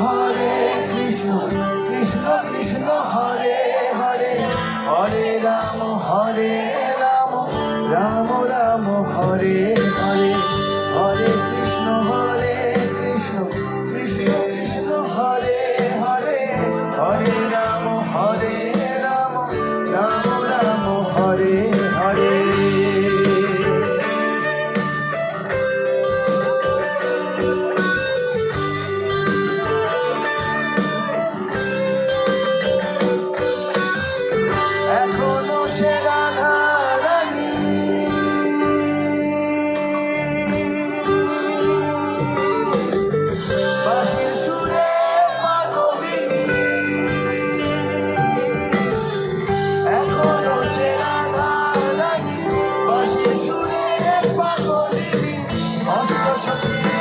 হরে কৃষ্ণ কৃষ্ণ কৃষ্ণ হরে হরে হরে রাম রাম রাম হরে হরে হরে কৃষ্ণ কৃষ্ণ কৃষ্ণ হরে হরে হরে রাম রাম রাম হরে হরে। এখনো সে রাধা রানী বাঁশির সুরে পাগলিনী, এখনো সে রাধা রানী বাঁশির সুরে পাগলিনী, অষ্ট সখীর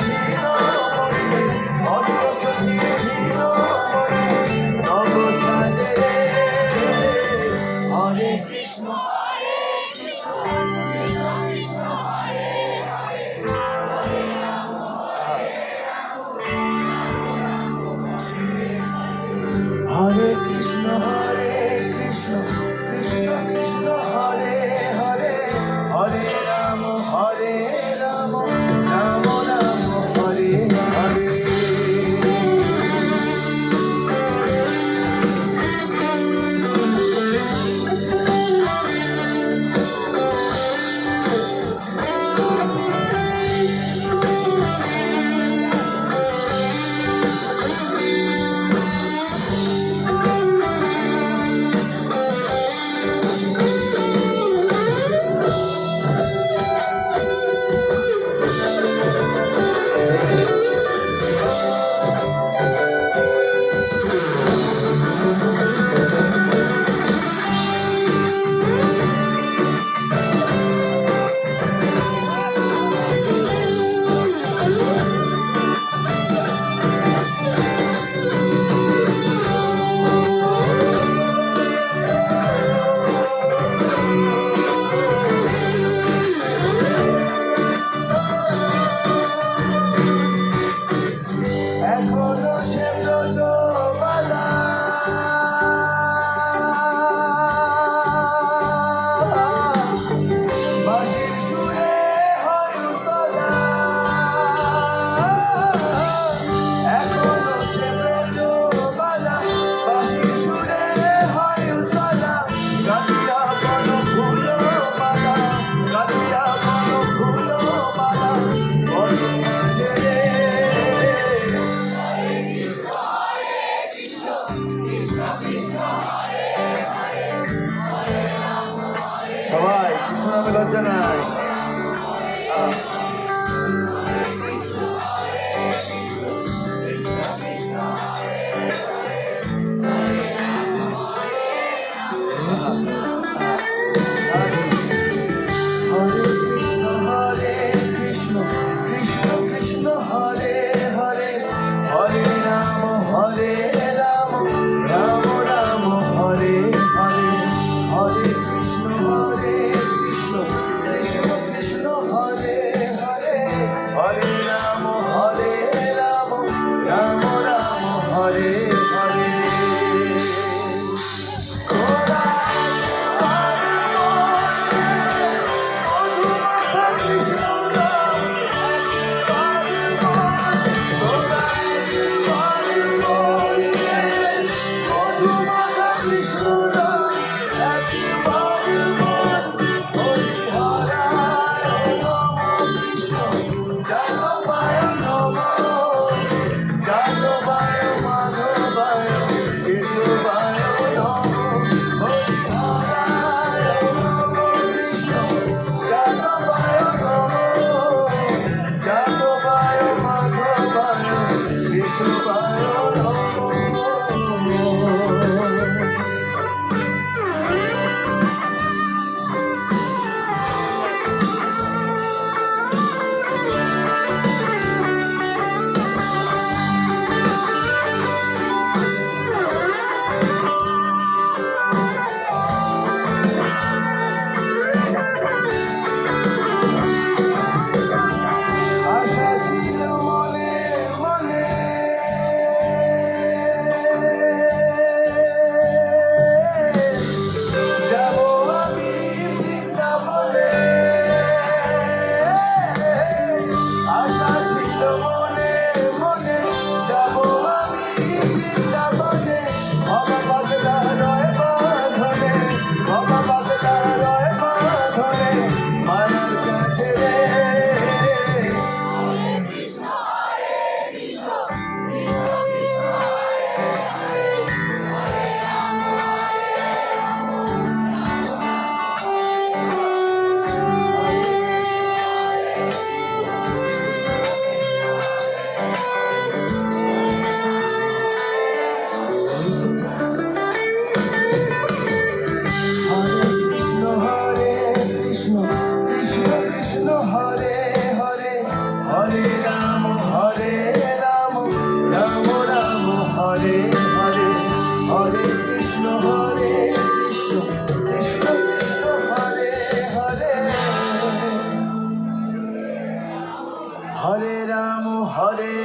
রাম হরে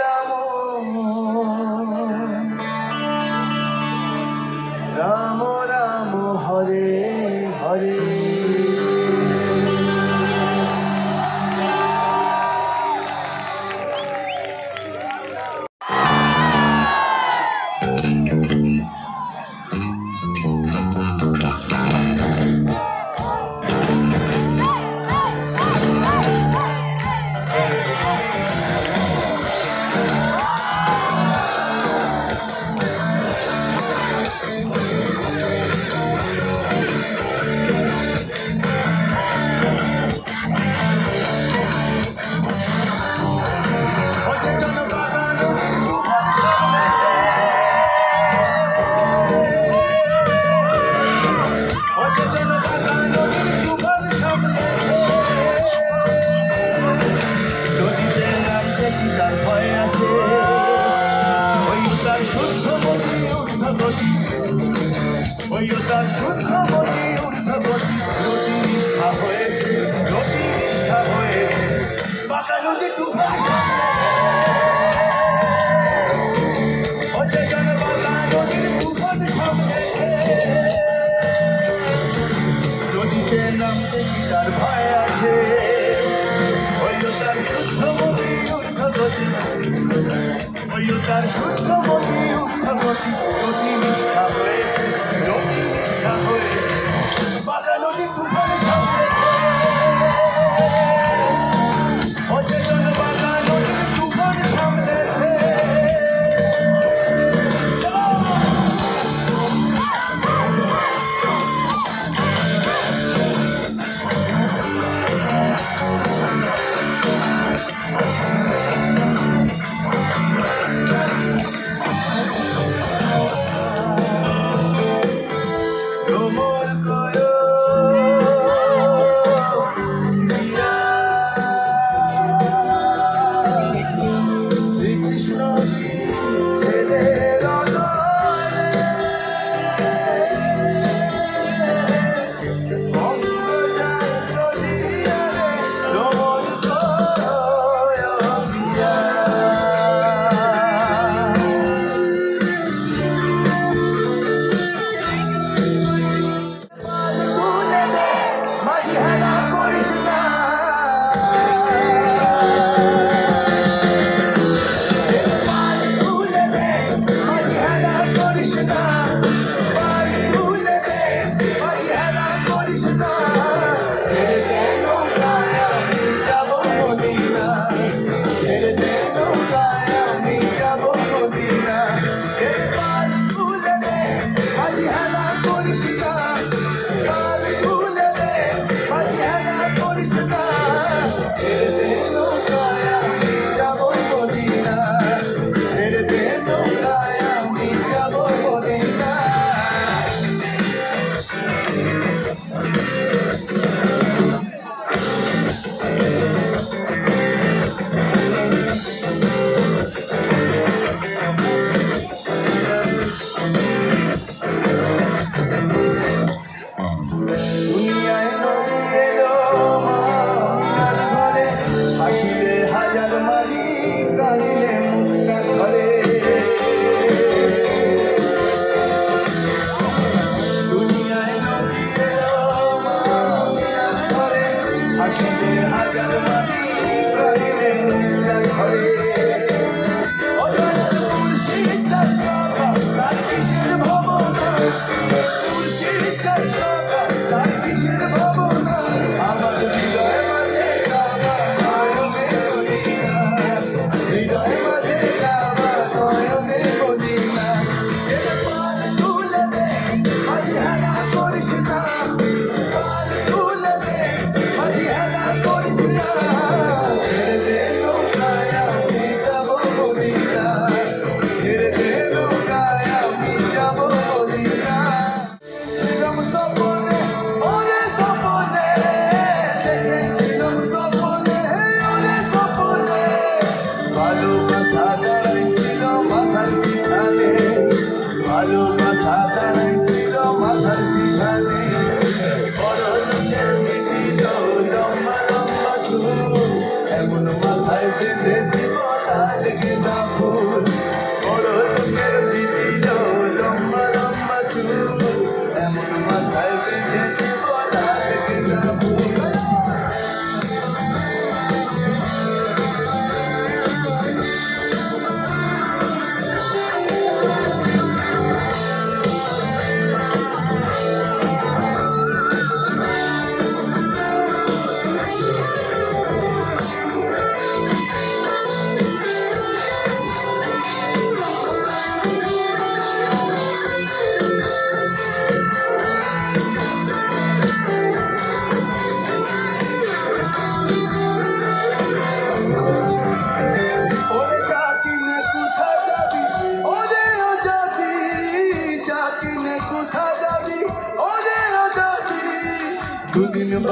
রাম রাম রাম হরে হরে তার শুদ্ধমতি ঊর্ধ্বগতি রতি নিষ্ঠা হয়েছে বাঁকা নদী তুফান অচেতন বাঁকা নদীর তুফান সামলেছে নদীতে নামতে কি তার ভয় আছে হইল তার শুদ্ধমতি ঊর্ধ্বগতি হইল তার শুদ্ধমতি ঊর্ধ্বগতি রতি নিষ্ঠা হয়েছে বাঁকা নদী তুফান সামলেছে অচেতন বাঁকা নদীর তুফান সামলেছে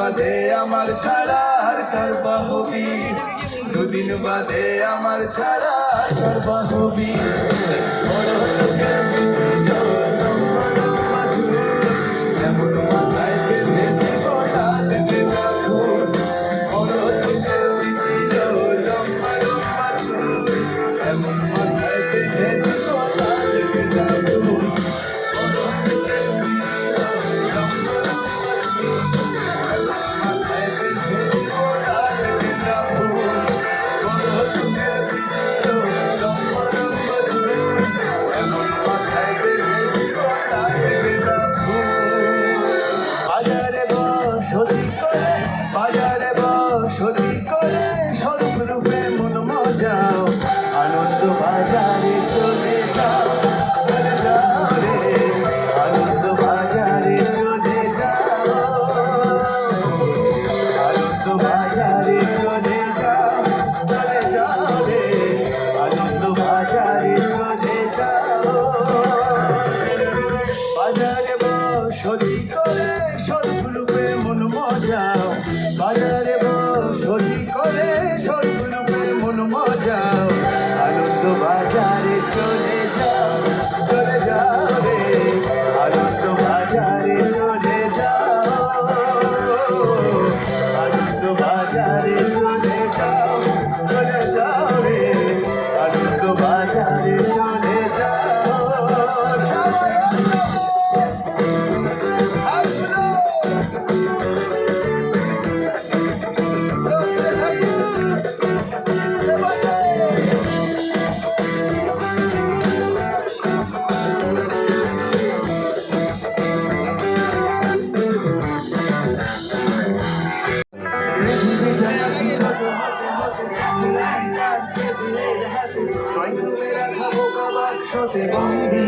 বাদে আমার ছাড়া আর কার বাহবি, দুদিন বাদে আমার ছাড়া আর কার বাহবি। বড় লোকের বিভিন্ন লম্বা লম্বা চুল, এমন মাথায় বেঁধে দিব লাল গেঁদা ফুল। বড় লোকের বিভিন্ন লম্বা লম্বা চুল, এমন মাথায় বেঁধে দিব লাল গেঁদা ফুল। বড় লোকের বিভিন্ন লম্বা লম্বা চুল, এমন মাথায় বেঁধে দিব লাল গেঁদা ফুল। বড় লোকের বিভিন্ন লম্বা লম্বা চুল, এমন মাথায় বেঁধে দিব লাল গেঁদা ফুল। বাজারে বসতি করে, বাজারে বসতি করে, স্বরূপে মন মজাও, আনন্দ বাজারে চলে যাও, চলে যাও রে, আনন্দ বাজারে চলে যাও, আনন্দ বাজারে চলে যাও, চলে যাও রে, আনন্দ বাজারে চলে যাও। বাজারে বসতি করে, স্বরূপে মন মজাও, বাজারে বসতি করে, স্বরূপে মন মজাও, আনন্দ বাজারে চলে যাও, চলে যাও রে, আনন্দ বাজারে চলে যাও, আনন্দ বাজারে চলে যাও, চলে যাও রে, আনন্দ বাজারে চলে যাও। সবাই হাতগুলো চলতে থাকুন এ বসে। পৃথিবীটা কি ছোট হতে হতে স্যাটেলাইট আর কেবিলের হাতে, ড্রয়িং রুমে রাখা বোকা বাক্সতে বন্দি।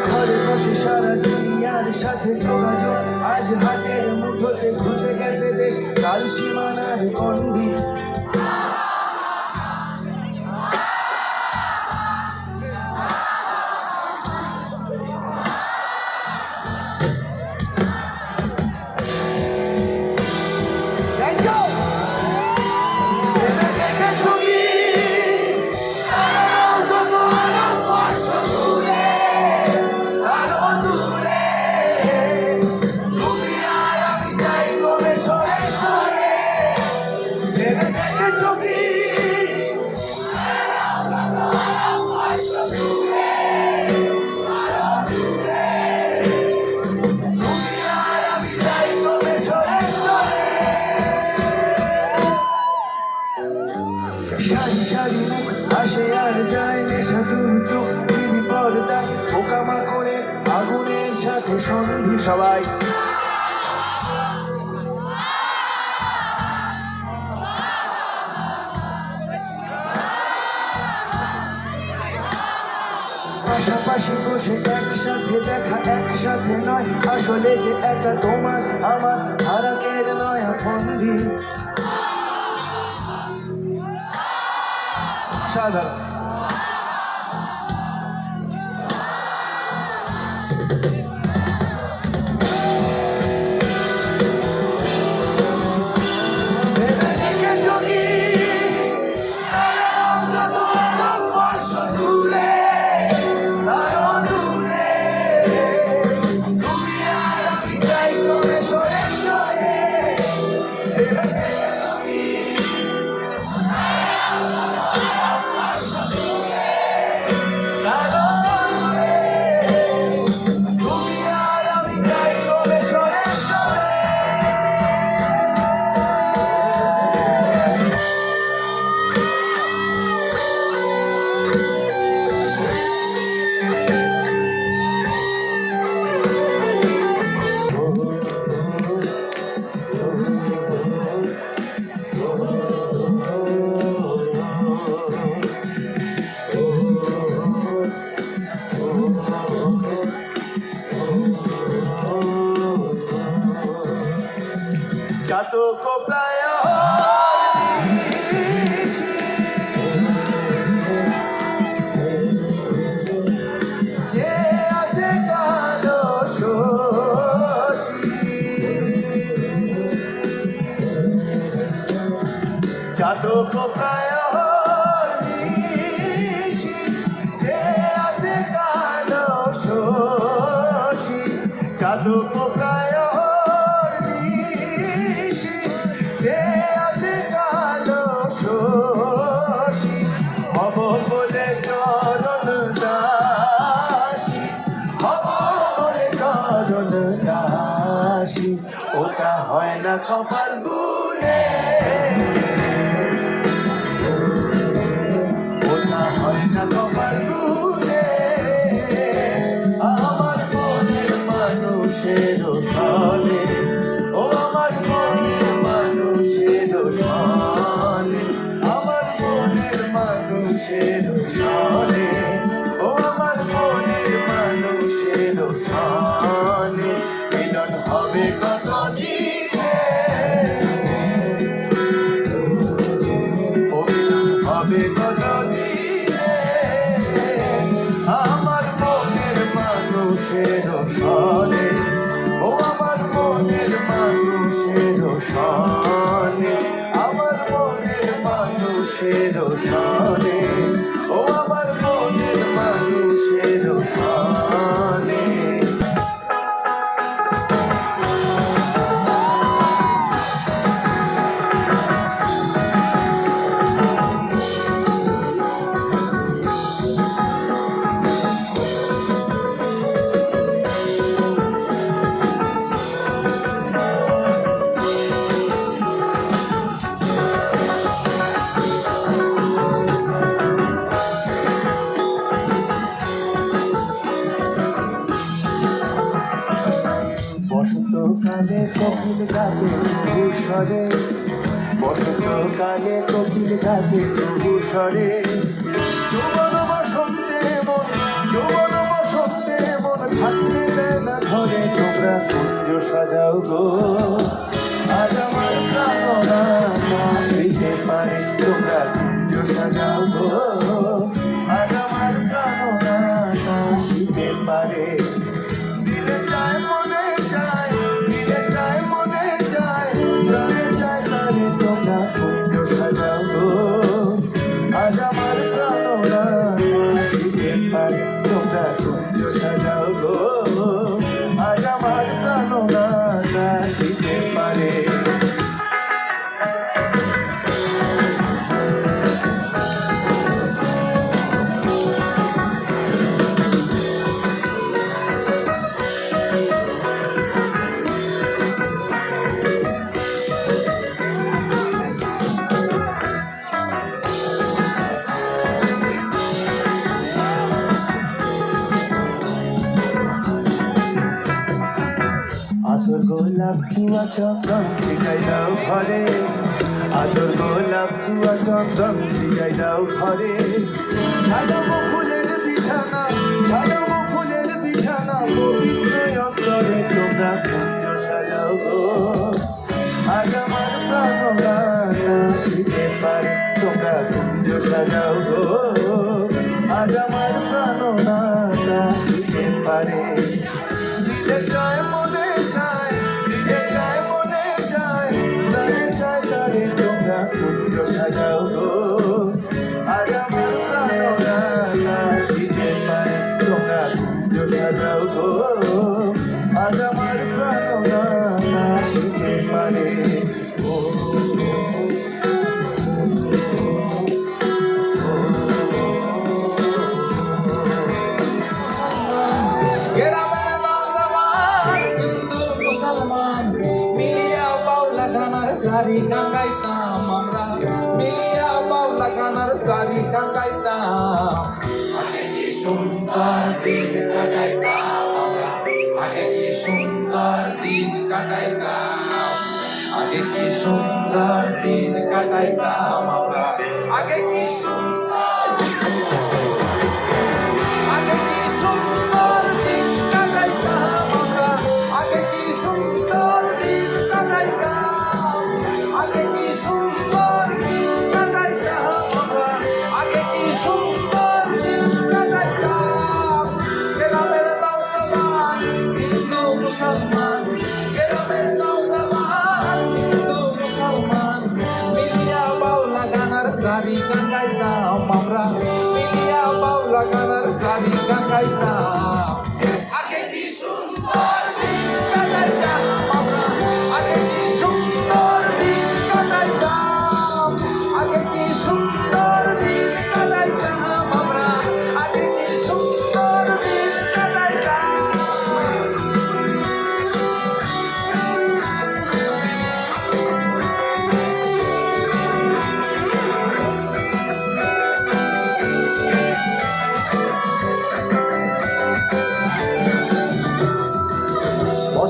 ঘরে বসে সারা দুনিয়ার সাথে যোগাযোগ, আজ হাতের মুঠোতে খুঁজে গেছে দেশ, কাল সীমানার গণ্ডি। ভেবে দেখেছো কি আরো যত আরো পাঁচশো দূরে, আরো দূরে, তুমি আর আমি যাই কমে সরে সরে। ভেবে দেখেছো কি আরো পাঁচশো দূরে, আরো দূরে, তুমি আর আমি যাই কমে সরে সরে। সারি সারি মুখ আসে আর যায়, নেশা দূর চোখ টিভি পর্দায়, পোকামাকড়ের আগুনের সাথে সন্ধি সবাই। পাশাপাশি বসে একসাথে দেখা, একসাথে নয়, আসলে যে একা তোমার আমার হারাকের নয়া ফন্দি। সাধারণ ভেবে দেখেছো কি আরো যত আরো পাঁচশো দূরে, আরো দূরে, তুমি আর আমি যাই কমে সরে সরে। ভেবে দেখেছো কি আরো দূরে, তুমি আর আমি যাই কমে সরে সরে। চাতক প্রায় চালক প্রায়র নিশি যে আছে কালো শশী চালক প্রায়র নিশি যে আছে কালো শশী হব বলে চরণ দাসী হব বলে চরণ দাসী ওটা হয় না কপাল গুনে ওটা হয় না কপাল গুনে আমার মনের মানুষের সনে ও আমার মনের মানুষের সনে আমার মনের মানুষের সনে ও আমার মনের মানুষের সনে মিলন হবে কত দিনে ও মিলন হবে কত দিনে আমার মনের মানুষের সনে ও আমার মনের মানুষের সনে আমার মনের মানুষের সনে ও আমার মনের মানুষের সনে বসন্তকালে কোকিল গাবে ধূসরে বসন্তকালে কোকিল গাবে ধূসরে যৌবন বসন্তে মন থাকতে দেয় না ঘরে তোমরা কুঞ্জ সাজাও গো আজ আমার প্রাণনা নাচিতে পারে তোমরা কুঞ্জ সাজাও গো আজ আমার প্রাণনা নাচিতে পারে দিলে চায় মনে চায় দিলে চায় মনে চায় প্রাণে চায় প্রাণে তোমরা কুঞ্জ সাজাও গো আজ আমার প্রাণনা নাচিতে পারে তোমরা কুঞ্জ সাজাও গো আজ আমার প্রাণনা নাচিতে পারে আদর গোলাপ চুয়া চন্দন ছিটাই দাও ঘরে আদর গোলাপ চুয়া চন্দন ছিটাই দাও ঘরে সাজাবো ফুলের বিছানা পবিত্র অন্তরে তোমরা কুঞ্জ সাজাও গো আজ আমার প্রাণনা নাচিতে পারে তোমরা কুঞ্জ সাজাও গো আজ আমার প্রাণনা নাচিতে পারে দিলে চায় মনে চায় দিলে চায় মনে চায় প্রাণে চায় তারে তোমরা কুঞ্জ সাজাও গো আজ আমার প্রাণনা নাচিতে পারে তোমরা কুঞ্জ সাজাও গো আজ আমার প্রাণনা নাচিতে পারে ও সারি গাঙ্গাইতাম আমরা মিলিয়া বাউলা গানার সারি গাঙ্গাইতাম আগে কি সুন্দর দিন কাটাইতাম আমরা আগে কি সুন্দর দিন কাটাইতাম আগে কি সুন্দর দিন কাটাইতাম আমরা আগে কি সুন্দর দিন কাটাইতাম আমরা আগে কি সুন্দর দিন কাটাইতাম আগে কি সুন্দর দিন কাটাইতাম আমরা আগে কি সুন্দর দিন কাটাইতাম গ্রামের নওজওয়ান হিন্দু মুসলমান গ্রামের নওজওয়ান হিন্দু মুসলমান মিলিয়া বাউলা গান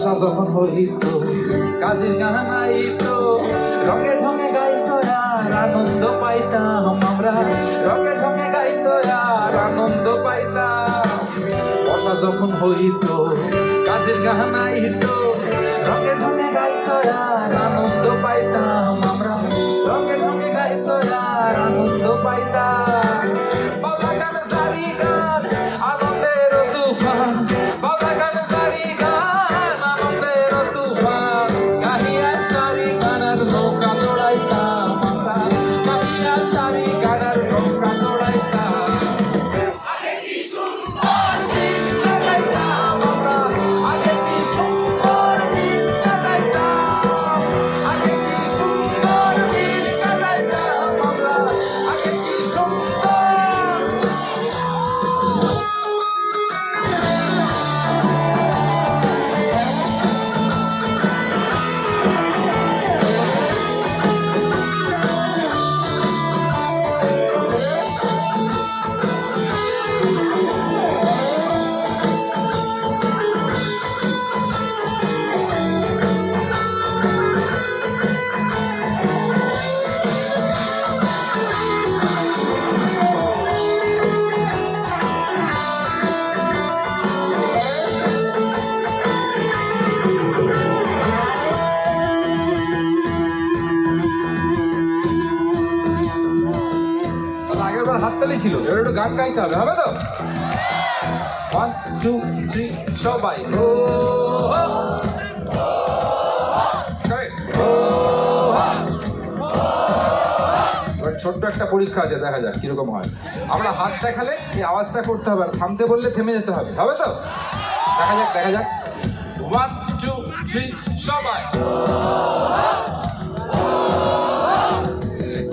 বর্ষা যখন হইতো কাজের গান আইতো রঙে ঢঙে গাইতো আর আনন্দ পাইতাম আমরা রঙে ঢঙে গাইতো আর আনন্দ পাইতাম বর্ষা যখন হইতো কাজের গান আইতো রঙে ঢঙে গাইতো আর আনন্দ পাইতাম আমরা রঙে ঢঙে গাইতো আর আনন্দ পাইতাম বাউলা গান সারি গান আনন্দের তুফান বাউলা গান সারি গান আনন্দের তুফান গাহিয়া সারি গানার নৌকা দৌড়াইতাম আমরা গাহিয়া সারি গানার নৌকা দৌড়াইতাম আগে কি সুন্দর দিন কাটাইতাম আমরা আগে কি সুন্দর দিন কাটাইতাম আগে কি সুন্দর দিন কাটাইতাম আমরা আগে কি সুন্দর তাহলে আগের বার হাততালি ছিল এবার একটু গান গাইতে হবে হবে তো 1 2 3 সবাই ও ছোট্ট একটা পরীক্ষা আছে দেখা যাক কিরকম হয় আমরা হাত দেখালে এই আওয়াজটা করতে হবে আর থামতে বললে থেমে যেতে হবে হবে তো দেখা যাক 1 2 3 সবাই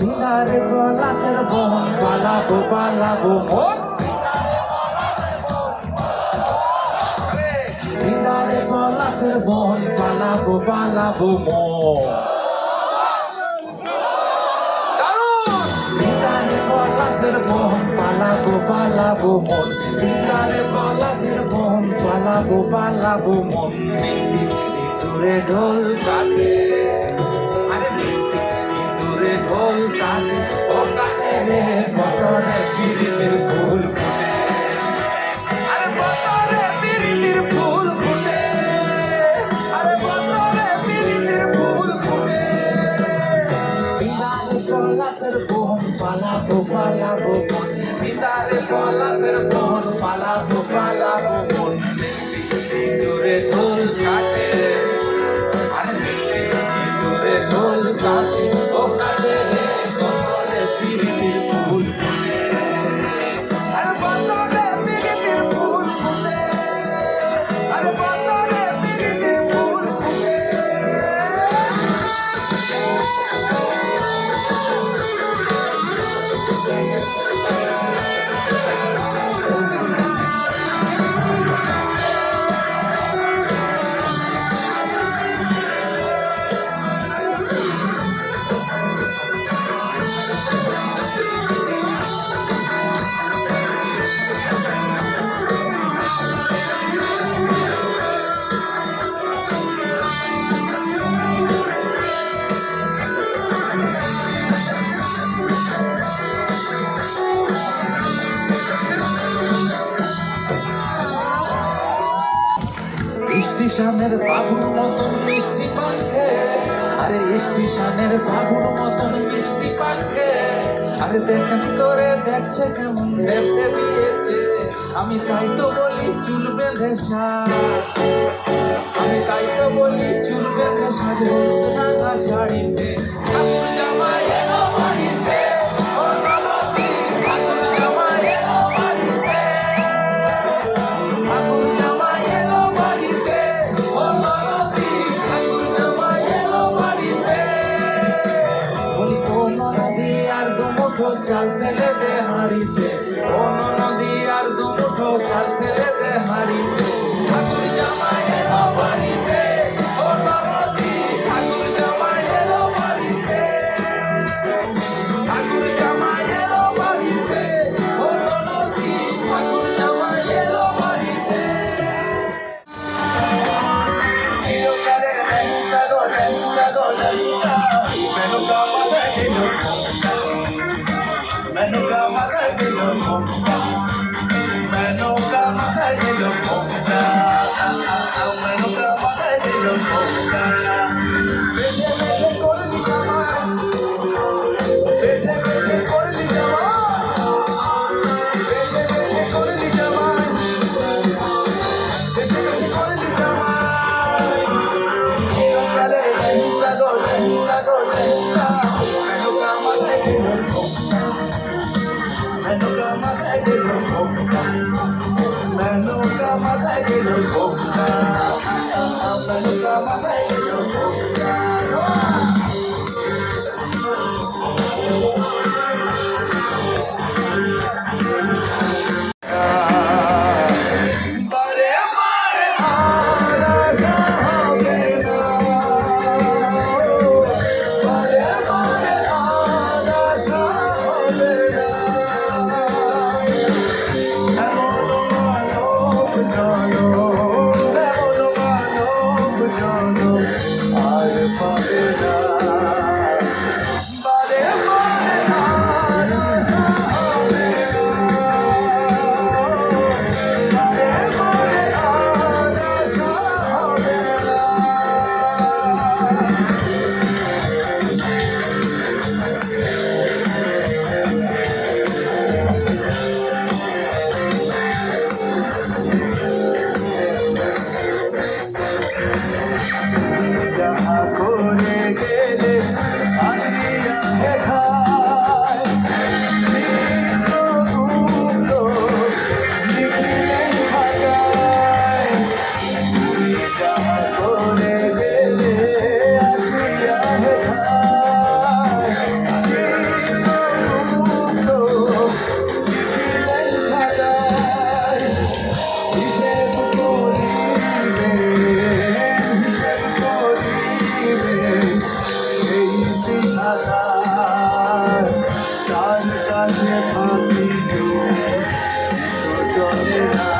দিদারে পলাশের বহন পালাবো মন দিদারে পলাশের বহন পালাবো মন দিদারে পলাশের বহন পালাবো মন দিদারে পলাশের বহন পালাবো মন ইঁদুরে ঢোল কাটে আরে ইঁদুরে ঢোল কাটে ও কাটে রে বটরে পিরিতের ফুল ফুটে আরে বটরে পিরিতের ফুল ফুটে আরে বটরে পিরিতের ফুল ফুটে দিদারে পলাশের বহন পালাবো মন দিদারে পলাশের বহন পালাবো মন ইঁদুরে ঢোল কাটে আরে ইঁদুরে ঢোল কাটে ও কাটে রে বটরে পিরিতের ফুল ফুটে আরে বটরে পিরিতের ফুল ফুটে আরে বটরে পিরিতের ফুল ফুটে স্টেশনের বাবুর মতন মিষ্টি পাখে আরে স্টেশনের বাবুর মতন মিষ্টি পাখে আরে দেখেন তোরে দেখছে কেমন দেখতে বিয়েছে আমি তাই তো বলি চুল বেঁধে আমি তাই তো বলি চুল বেঁধে সাজবো রাঙা শাড়িতে ঠাকুর জামাই এলো বাড়িতে ও ননদি ঠাকুর জামাই এলো বাড়িতে ঠাকুর জামাই এলো বাড়িতে ও ননদি ঠাকুর জামাই এলো বাড়িতে বলি ও ননদি আর দুমুঠো চাল ফেলে দে হাঁড়িতে ও ননদি আর দুমুঠো চাল ফেলে দে হাঁড়িতে ঠাকুর জামাই এলো বাড়িতে ও ননদি ঠাকুর জামাই এলো বাড়িতে ঠাকুর জামাই এলো বাড়িতে ও ননদি ঠাকুর জামাই এলো বাড়িতে ঘোমটা আমরা নৌকা মাথায় দিল ঘোমটা বারে বারে আর আশা হবে না বারে বারে আর আশা হবে না এমন মানব জনম এমন মানব জনম আর পাবে না বারে বারে আর আশা হবে না বারে বারে আর আশা হবে না যাহা করে গেলে আসিয়া হেঠায় চিত্রগুপ্ত লিখিলেন খাতায় তুমি যাহা করে গেলে আসিয়া হেঠায় চিত্রগুপ্ত লিখিলেন খাতায় হিসেব করিবেন সেই বিধাতার তার কাছে ফাঁকি যুগে কিছু চলে না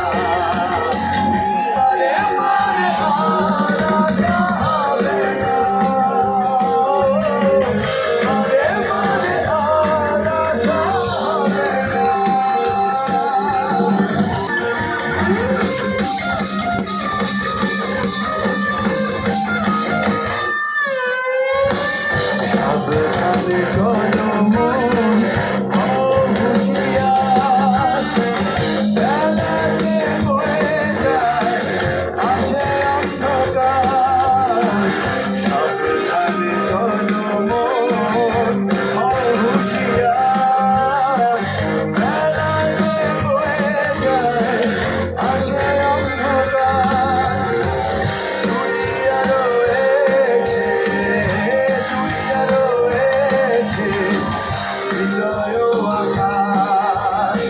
বারে বারে আর আশা হবে না বারে বারে আর আশা হবে না সাবধানে চলো মন হুঁশিয়ার বেলা যে বয়ে যায় আসে অন্ধকার সাবধানে চলো মন হুঁশিয়ার বেলা যে বয়ে যায় আসে অন্ধকার জুড়িয়া রয়েছে হৃদয় আকাশ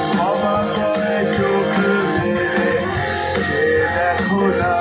ক্ষমা করে চোখ মেলে সে দেখো না